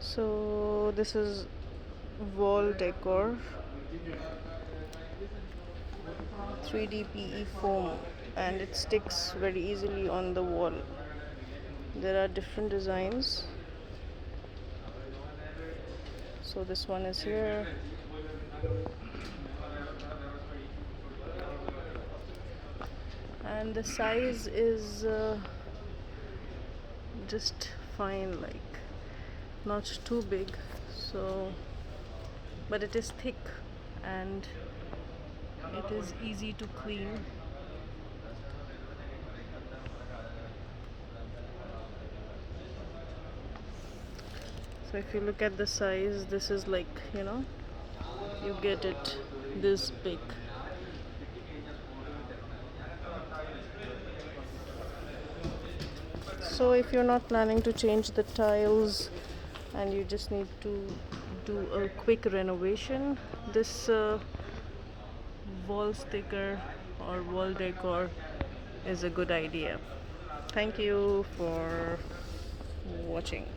So this is wall decor, 3D PE foam, and it sticks very easily on the wall. There are different designs. So this one is here, and the size is just fine, like not too big, so but it is thick and it is easy to clean. So if you look at the size, this is like, you get it this big. So if you're not planning to change the tiles and you just need to do a quick renovation, this wall sticker or wall decor is a good idea. Thank you for watching.